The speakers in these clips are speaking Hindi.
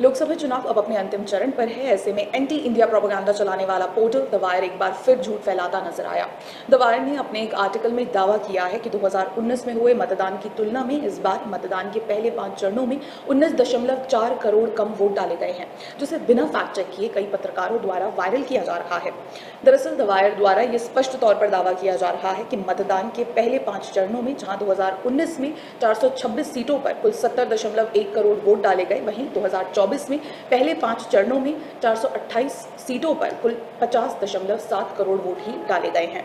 लोकसभा चुनाव अब अपने अंतिम चरण पर है। ऐसे में एंटी इंडिया प्रोपेगेंडा चलाने वाला पोर्टल द वायर एक बार फिर झूठ फैलाता नजर आया। द वायर ने अपने एक आर्टिकल में दावा किया है कि 2019 में हुए मतदान की तुलना में इस बार मतदान के पहले 5 चरणों में 19.4 करोड़ कम वोट डाले गए हैं, जिसे बिना फैक्ट चेक किए कई पत्रकारों द्वारा वायरल किया जा रहा है। दरअसल द वायर द्वारा ये स्पष्ट तौर पर दावा किया जा रहा है कि मतदान के पहले 5 चरणों में जहां 2019 में 426 सीटों पर कुल 70.1 करोड़ वोट डाले गए, वहीं 2024 में पहले 5 चरणों में 428 सीटों पर कुल 50.7 करोड़ वोट ही डाले गए हैं।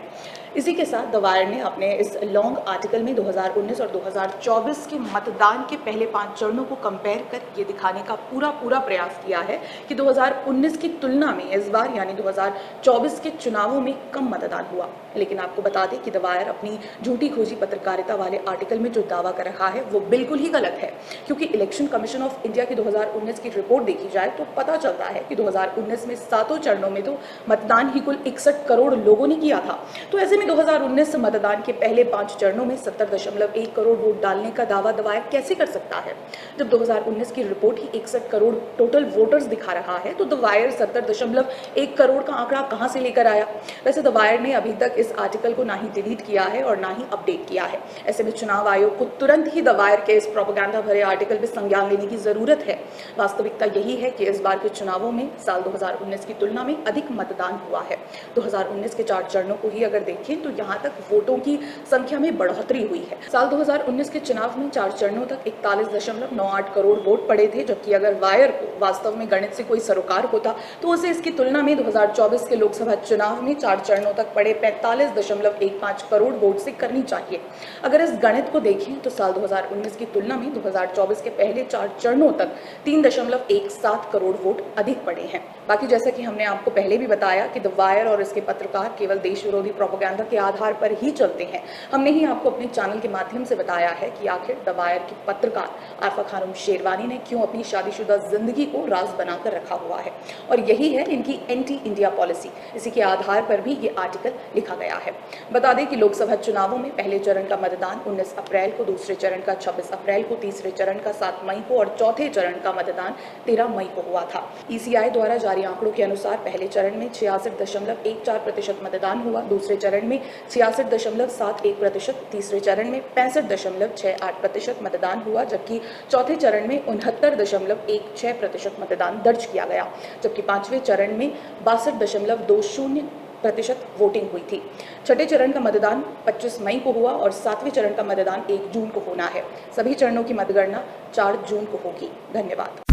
इसी के साथ द वायर ने अपने इस लॉन्ग आर्टिकल में 2019 और 2024 के मतदान के पहले 5 चरणों को कंपेयर कर ये दिखाने का पूरा प्रयास किया है कि 2019 की तुलना में इस बार यानी 2024 के चुनावों में कम मतदान हुआ। लेकिन आपको बता दें कि द वायर अपनी झूठी खोजी पत्रकारिता वाले आर्टिकल में जो दावा कर रहा है वो बिल्कुल ही गलत है, क्योंकि इलेक्शन कमीशन ऑफ इंडिया की 2019 की रिपोर्ट देखी जाए तो पता चलता है कि 2019 में 7 चरणों में तो मतदान ही कुल 61 करोड़ लोगों ने किया था। तो ऐसे में 2019 मतदान के पहले 5 चरणों में 70.1 करोड़ वोट डालने का दावा द वायर कैसे कर सकता है, जब 2019 की रिपोर्ट ही 61 करोड़ टोटल वोटर्स दिखा रहा है। तो द वायर 70.1 करोड़ का आंकड़ा कहां से लेकर आया? वैसे द वायर ने अभी तक इस आर्टिकल को ना ही डिलीट किया है और ना ही अपडेट किया है। ऐसे में चुनाव आयोग को तुरंत ही द वायर के इस प्रोपेगेंडा भरे आर्टिकल पर संज्ञान लेने की जरूरत है। वास्तविकता यही है कि इस बार के चुनावों में साल 2019 की तुलना में अधिक मतदान हुआ है। 2019 के 4 चरणों को ही अगर देखें तो यहां तक वोटों की संख्या में बढ़ोतरी हुई है। साल 2019 के चुनाव में 4 चरणों तक 41.98 करोड़ वोट पड़े थे, जबकि अगर वायर को वास्तव में गणित से कोई सरोकार होता तो उसे इसकी तुलना में 2024 के लोकसभा चुनाव में 4 चरणों तक पड़े 45.15 करोड़ वोट से करनी चाहिए। अगर इस गणित को देखें तो साल 2019 की तुलना में 2024 के पहले 4 चरणों तक 3.17 करोड़ वोट अधिक पड़े हैं। बाकी जैसा कि हमने आपको पहले भी बताया कि द वायर और इसके पत्रकार केवल देश विरोधी प्रोपेगेंडा के आधार पर ही चलते हैं। हमने ही आपको अपने चैनल के माध्यम से बताया है कि आखिर द वायर के पत्रकार आरफा खानम शेरवानी ने क्यों अपनी शादीशुदा जिंदगी को राज बनाकर रखा हुआ है, और यही है इनकी एंटी इंडिया पॉलिसी। इसी के आधार पर भी ये आर्टिकल लिखा गया है। बता दें कि लोकसभा चुनावों में पहले चरण का मतदान 19 अप्रैल को, दूसरे चरण का 26 अप्रैल को, तीसरे चरण का 7 मई को और चौथे चरण का मतदान 13 मई को हुआ था। ईसीआई द्वारा जारी आंकड़ों के अनुसार पहले चरण में 66.14% मतदान हुआ, दूसरे चरण में 66.71%, तीसरे चरण में 65.68% मतदान हुआ, जबकि चौथे चरण में 69.16% मतदान दर्ज किया गया, जबकि 5वें चरण में 62.20% वोटिंग हुई थी। छठे चरण का मतदान 25 मई को हुआ और 7वें चरण का मतदान 1 जून को होना है। सभी चरणों की मतगणना 4 जून को होगी। धन्यवाद।